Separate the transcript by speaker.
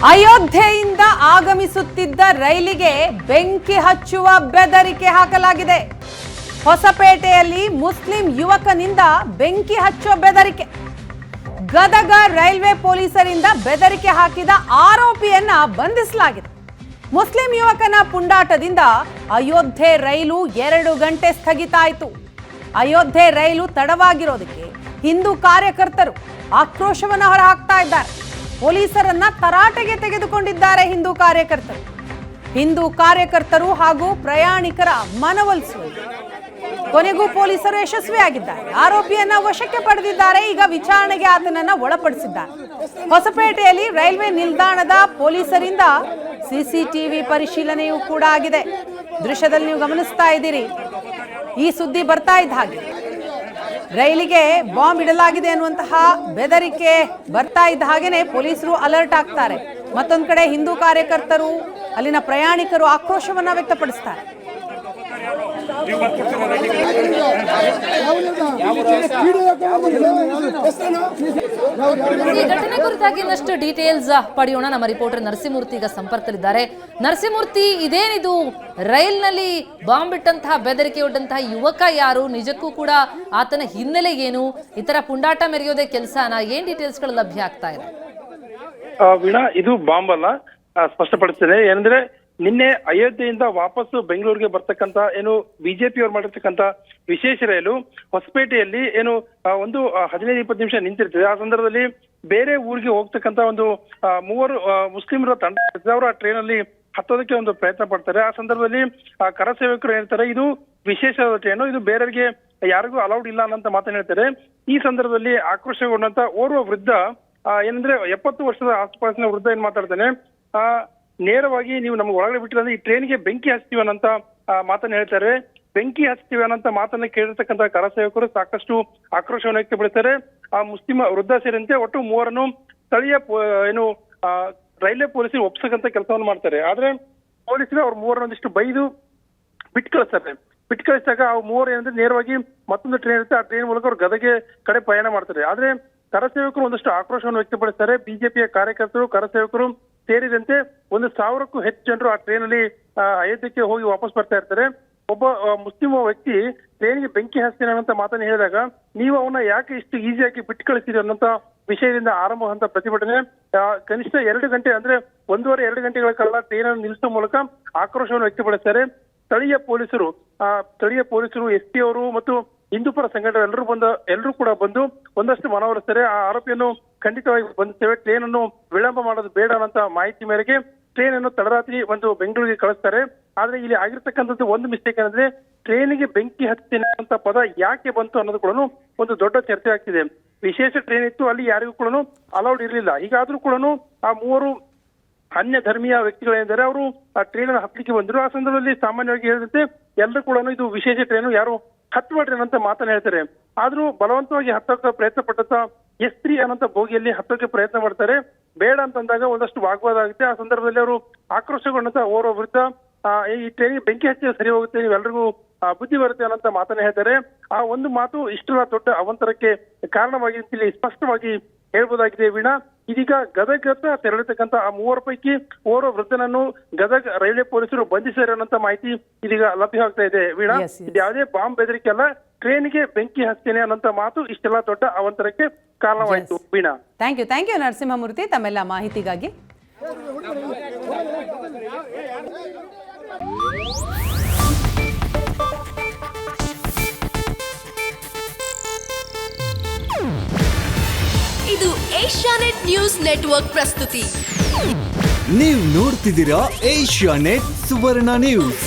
Speaker 1: ಅಯೋಧ್ಯೆಯಿಂದ ಆಗಮಿಸುತ್ತಿದ್ದ ರೈಲಿಗೆ ಬೆಂಕಿ ಹಚ್ಚುವ ಬೆದರಿಕೆ ಹಾಕಲಾಗಿದೆ. ಹೊಸಪೇಟೆಯಲ್ಲಿ ಮುಸ್ಲಿಂ ಯುವಕನಿಂದ ಬೆಂಕಿ ಹಚ್ಚುವ ಬೆದರಿಕೆ. ಗದಗ ರೈಲ್ವೆ ಪೊಲೀಸರಿಂದ ಬೆದರಿಕೆ ಹಾಕಿದ ಆರೋಪಿಯನ್ನ ಬಂಧಿಸಲಾಗಿದೆ. ಮುಸ್ಲಿಂ ಯುವಕನ ಪುಂಡಾಟದಿಂದ ಅಯೋಧ್ಯೆ ರೈಲು 2 ಗಂಟೆ ಸ್ಥಗಿತ ಆಯಿತು. ಅಯೋಧ್ಯೆ ರೈಲು ತಡವಾಗಿರೋದಕ್ಕೆ ಹಿಂದೂ ಕಾರ್ಯಕರ್ತರು ಆಕ್ರೋಶವನ್ನು ಹೊರಹಾಕ್ತಾ ಇದ್ದಾರೆ. ಪೊಲೀಸರನ್ನ ತರಾಟೆಗೆ ತೆಗೆದುಕೊಂಡಿದ್ದಾರೆ ಹಿಂದೂ ಕಾರ್ಯಕರ್ತರು ಹಾಗೂ ಪ್ರಯಾಣಿಕರ ಮನವೊಲಿಸುವಲ್ಲಿ ಕೊನೆಗೂ ಪೊಲೀಸರು ಯಶಸ್ವಿಯಾಗಿದ್ದಾರೆ. ಆರೋಪಿಯನ್ನ ವಶಕ್ಕೆ ಪಡೆದಿದ್ದಾರೆ. ಈಗ ವಿಚಾರಣೆಗೆ ಆತನನ್ನ ಒಳಪಡಿಸಿದ್ದಾರೆ. ಹೊಸಪೇಟೆಯಲ್ಲಿ ರೈಲ್ವೆ ನಿಲ್ದಾಣದ ಪೊಲೀಸರಿಂದ ಸಿಸಿಟಿವಿ ಪರಿಶೀಲನೆಯೂ ಕೂಡ ಆಗಿದೆ. ದೃಶ್ಯದಲ್ಲಿ ನೀವು ಗಮನಿಸ್ತಾ ಇದ್ದೀರಿ. ಈ ಸುದ್ದಿ ಬರ್ತಾ ಇದ್ದ ಹಾಗೆ ರೈಲಿಗೆ ಬಾಂಬ್ ಇಡಲಾಗಿದೆ ಅನ್ನುವಂತಹ ಬೆದರಿಕೆ ಬರ್ತಾ ಇದ್ದ ಹಾಗೇನೆ ಪೊಲೀಸರು ಅಲರ್ಟ್ ಆಗ್ತಾರೆ. ಮತ್ತೊಂದು ಕಡೆ ಹಿಂದೂ ಕಾರ್ಯಕರ್ತರು ಅಲ್ಲಿನ ಪ್ರಯಾಣಿಕರು ಆಕ್ರೋಶವನ್ನ ವ್ಯಕ್ತಪಡಿಸ್ತಾರೆ.
Speaker 2: ಈ ಘಟನೆ ಕುರಿತಾಗಿ ಇನ್ನಷ್ಟು ಡೀಟೇಲ್ಸ್ ಪಡೆಯೋಣ. ನಮ್ಮ ರಿಪೋರ್ಟರ್ ನರಸಿಂಹಮೂರ್ತಿ ಈಗ ಸಂಪರ್ಕದಲ್ಲಿದ್ದಾರೆ. ನರಸಿಂಹಮೂರ್ತಿ, ಇದೇನಿದು ರೈಲ್ನಲ್ಲಿ ಬಾಂಬ್ ಇಟ್ಟಂತಹ ಬೆದರಿಕೆ ಒಡ್ಡಂತಹ ಯುವಕ ಯಾರು? ನಿಜಕ್ಕೂ ಕೂಡ ಆತನ ಹಿನ್ನೆಲೆ ಏನು? ಈ ತರ ಪುಂಡಾಟ ಮೆರೆಯೋದೇ ಕೆಲಸನ? ಏನ್ ಡೀಟೇಲ್ಸ್ ಗಳು ಲಭ್ಯ ಆಗ್ತಾ ಇದೆ?
Speaker 3: ವೀಣಾ, ಇದು ಬಾಂಬ್ ಅಲ್ಲ, ಸ್ಪಷ್ಟಪಡಿಸ್ತೇನೆ. ಏನಂದ್ರೆ ನಿನ್ನೆ ಅಯೋಧ್ಯೆಯಿಂದ ವಾಪಸ್ಸು ಬೆಂಗಳೂರಿಗೆ ಬರ್ತಕ್ಕಂತ ಏನು ಬಿಜೆಪಿ ಅವ್ರು ಮಾಡಿರ್ತಕ್ಕಂತ ವಿಶೇಷ ರೈಲು ಹೊಸಪೇಟೆಯಲ್ಲಿ ಏನು ಒಂದು 15-20 ನಿಮಿಷ ನಿಂತಿರ್ತದೆ. ಆ ಸಂದರ್ಭದಲ್ಲಿ ಬೇರೆ ಊರಿಗೆ ಹೋಗ್ತಕ್ಕಂತ ಒಂದು 3 ಮುಸ್ಲಿಮರ ತಂಡ ಅವರು ಆ ಟ್ರೈನ್ ಅಲ್ಲಿ ಹತ್ತೋದಕ್ಕೆ ಒಂದು ಪ್ರಯತ್ನ ಪಡ್ತಾರೆ. ಆ ಸಂದರ್ಭದಲ್ಲಿ ಕರ ಸೇವಕರು ಹೇಳ್ತಾರೆ ಇದು ವಿಶೇಷವಾದ ಟ್ರೈನು, ಇದು ಬೇರೆಯವರಿಗೆ ಯಾರಿಗೂ ಅಲೌಡ್ ಇಲ್ಲ ಅನ್ನೋಂತ ಮಾತನ್ನ ಹೇಳ್ತಾರೆ. ಈ ಸಂದರ್ಭದಲ್ಲಿ ಆಕ್ರೋಶಗೊಂಡಂತ ಓರ್ವ ವೃದ್ಧ ಏನಂದ್ರೆ 70 ವರ್ಷದ ಆಸುಪಾಸಿನ ವೃದ್ಧ ಏನ್ ಮಾತಾಡ್ತಾನೆ, ನೇರವಾಗಿ ನೀವು ನಮ್ಗೆ ಒಳಗಡೆ ಬಿಟ್ಟಿಲ್ಲ ಅಂದ್ರೆ ಈ ಟ್ರೈನ್ಗೆ ಬೆಂಕಿ ಹಚ್ತೀವಿ ಅನ್ನೋಂತ ಮಾತನ್ನ ಹೇಳ್ತಾರೆ. ಬೆಂಕಿ ಹಚ್ತೀವಿ ಅನ್ನೋಂತ ಮಾತನ್ನ ಕೇಳಿರ್ತಕ್ಕಂಥ ಕರ ಸೇವಕರು ಸಾಕಷ್ಟು ಆಕ್ರೋಶವನ್ನು ವ್ಯಕ್ತಪಡಿಸ್ತಾರೆ. ಆ ಮುಸ್ಲಿಂ ವೃದ್ಧ ಸೇರಿದಂತೆ ಒಟ್ಟು 3ರನ್ನು ಸ್ಥಳೀಯ ಏನು ರೈಲ್ವೆ ಪೊಲೀಸರು ಒಪ್ಸಕ್ಕಂತ ಕೆಲಸವನ್ನು ಮಾಡ್ತಾರೆ. ಆದ್ರೆ ಪೊಲೀಸರು ಅವ್ರ 3ರನ್ನು ಒಂದಿಷ್ಟು ಬೈದು ಬಿಟ್ಟು ಕಳಿಸ್ತಾರೆ. ಬಿಟ್ಟು ಕಳಿಸಿದಾಗ ಆ 3 ಏನಂದ್ರೆ ನೇರವಾಗಿ ಮತ್ತೊಂದು ಟ್ರೈನ್ ಇರುತ್ತೆ, ಆ ಟ್ರೈನ್ ಮೂಲಕ ಅವ್ರು ಗದಗೆ ಕಡೆ ಪ್ರಯಾಣ ಮಾಡ್ತಾರೆ. ಆದ್ರೆ ಕರ ಸೇವಕರು ಒಂದಷ್ಟು ಆಕ್ರೋಶವನ್ನು ವ್ಯಕ್ತಪಡಿಸ್ತಾರೆ. ಬಿಜೆಪಿಯ ಕಾರ್ಯಕರ್ತರು, ಕರ ಸೇವಕರು ಸೇರಿದಂತೆ 1,000ಕ್ಕೂ ಹೆಚ್ಚು ಜನರು ಆ ಟ್ರೈನ್ ಅಲ್ಲಿ ಅಯೋಧ್ಯೆಗೆ ಹೋಗಿ ವಾಪಸ್ ಬರ್ತಾ ಇರ್ತಾರೆ. ಒಬ್ಬ ಮುಸ್ಲಿಂ ವ್ಯಕ್ತಿ ಟ್ರೈನ್ಗೆ ಬೆಂಕಿ ಹಚ್ತೀನಿ ಅನ್ನೋಂತ ಮಾತನ್ನ ಹೇಳಿದಾಗ ನೀವು ಅವನ್ನ ಯಾಕೆ ಇಷ್ಟು ಈಸಿಯಾಗಿ ಬಿಟ್ಟು ಕಳಿಸ್ತೀರಿ ಅನ್ನೋಂತ ವಿಷಯದಿಂದ ಆರಂಭವಂತ ಪ್ರತಿಭಟನೆ ಕನಿಷ್ಠ 2 ಗಂಟೆ ಅಂದ್ರೆ 1.5-2 ಗಂಟೆಗಳ ಕಾಲ ಟ್ರೈನ್ ಅನ್ನು ನಿಲ್ಲಿಸುವ ಮೂಲಕ ಆಕ್ರೋಶವನ್ನು ವ್ಯಕ್ತಪಡಿಸ್ತಾರೆ. ಸ್ಥಳೀಯ ಪೊಲೀಸರು ಎಸ್ ಪಿ ಅವರು ಮತ್ತು ಹಿಂದೂಪರ ಸಂಘಟನೆ ಎಲ್ಲರೂ ಕೂಡ ಬಂದು ಒಂದಷ್ಟು ಮನವೊಲಿಸ್ತಾರೆ. ಆ ಆರೋಪಿಯನ್ನು ಖಂಡಿತವಾಗಿ ಬಂಧಿಸ್ತೇವೆ, ಟ್ರೈನ್ ಅನ್ನು ವಿಳಂಬ ಮಾಡೋದು ಬೇಡ ಅನ್ನೋ ಮಾಹಿತಿ ಮೇರೆಗೆ ಟ್ರೈನ್ ಅನ್ನು ತಡರಾತ್ರಿ ಒಂದು ಬೆಂಗಳೂರಿಗೆ ಕಳಿಸ್ತಾರೆ. ಆದ್ರೆ ಇಲ್ಲಿ ಆಗಿರ್ತಕ್ಕಂಥದ್ದು ಒಂದು ಮಿಸ್ಟೇಕ್ ಏನಂದ್ರೆ ಟ್ರೈನಿಗೆ ಬೆಂಕಿ ಹಚ್ತೀನಿ ಅಂತ ಪದ ಯಾಕೆ ಬಂತು ಅನ್ನೋದು ಕೂಡ ಒಂದು ದೊಡ್ಡ ಚರ್ಚೆ ಆಗ್ತಿದೆ. ವಿಶೇಷ ಟ್ರೈನ್ ಇತ್ತು, ಅಲ್ಲಿ ಯಾರಿಗೂ ಕೂಡ ಅಲೌಡ್ ಇರಲಿಲ್ಲ. ಹೀಗಾದ್ರೂ ಕೂಡ ಆ 3 ಅನ್ಯ ಧರ್ಮೀಯ ವ್ಯಕ್ತಿಗಳೇನಿದ್ದಾರೆ ಅವರು ಆ ಟ್ರೈನ್ ಅನ್ನು ಹತ್ತಲಿಕ್ಕೆ ಬಂದ್ರು. ಆ ಸಂದರ್ಭದಲ್ಲಿ ಸಾಮಾನ್ಯವಾಗಿ ಹೇಳಿದಂತೆ ಎಲ್ಲರೂ ಕೂಡ ಇದು ವಿಶೇಷ ಟ್ರೈನು, ಯಾರು ಹತ್ತಬೇಡ್ರಿ ಅನ್ನಂತ ಮಾತನ್ನ ಹೇಳ್ತಾರೆ. ಆದ್ರೂ ಬಲವಂತವಾಗಿ ಹತ್ತೋಕೆ ಪ್ರಯತ್ನ ಪಟ್ಟಂತ S3 ಅನ್ನೋಂತ ಬೋಗಿಯಲ್ಲಿ ಹತ್ತೋಕೆ ಪ್ರಯತ್ನ ಮಾಡ್ತಾರೆ. ಬೇಡ ಅಂತಂದಾಗ ಒಂದಷ್ಟು ವಾಗ್ವಾದ ಆಗುತ್ತೆ. ಆ ಸಂದರ್ಭದಲ್ಲಿ ಅವರು ಆಕ್ರೋಶಗೊಂಡಂತ ಓರ್ವ ವಿರುದ್ಧ ಈ ಟ್ರೈನಿಗೆ ಬೆಂಕಿ ಹಚ್ಚಿ ಸರಿ ಹೋಗುತ್ತೆ, ನೀವೆಲ್ಲರಿಗೂ ಬುದ್ಧಿ ಬರುತ್ತೆ ಅನ್ನೋಂತ ಮಾತನ್ನ ಹೇಳ್ತಾರೆ. ಆ ಒಂದು ಮಾತು ಇಷ್ಟರ ದೊಡ್ಡ ಅವಂತರಕ್ಕೆ ಕಾರಣವಾಗಿ ಇಲ್ಲಿ ಸ್ಪಷ್ಟವಾಗಿ ಹೇಳ್ಬೋದಾಗಿದೆ. ವೀಣಾ, ಇದೀಗ ಗದಗ ತೆರಳಿರ್ತಕ್ಕಂಥ ಆ 3 ಪೈಕಿ ಓರ್ವ ವೃದ್ಧನನ್ನು ಗದಗ ರೈಲ್ವೆ ಪೊಲೀಸರು ಬಂಧಿಸಿದ್ದಾರೆ ಅನ್ನೋಂತ ಮಾಹಿತಿ ಇದೀಗ ಲಭ್ಯವಾಗ್ತಾ ಇದೆ. ವೀಣಾ, ಇದು ಯಾವುದೇ ಬಾಂಬ್ ಬೆದರಿಕೆ ಅಲ್ಲ, ಟ್ರೈನ್ಗೆ ಬೆಂಕಿ ಹಚ್ತೇನೆ ಅನ್ನೋಂತ ಮಾತು ಇಷ್ಟೆಲ್ಲ ದೊಡ್ಡ ಅವಂತರಕ್ಕೆ ಕಾರಣವಾಯಿತು. ವೀಣಾ,
Speaker 1: ಥ್ಯಾಂಕ್ ಯು ನರಸಿಂಹಮೂರ್ತಿ ತಮ್ಮೆಲ್ಲ ಮಾಹಿತಿಗಾಗಿ.
Speaker 4: ಇದು ಏಷ್ಯಾನೆಟ್ ನ್ಯೂಸ್ ನೆಟ್ವರ್ಕ್ ಪ್ರಸ್ತುತಿ.
Speaker 5: ನೀವು ನೋಡ್ತಿದ್ದೀರಾ ಏಷ್ಯಾನೆಟ್ ಸುವರ್ಣ ನ್ಯೂಸ್.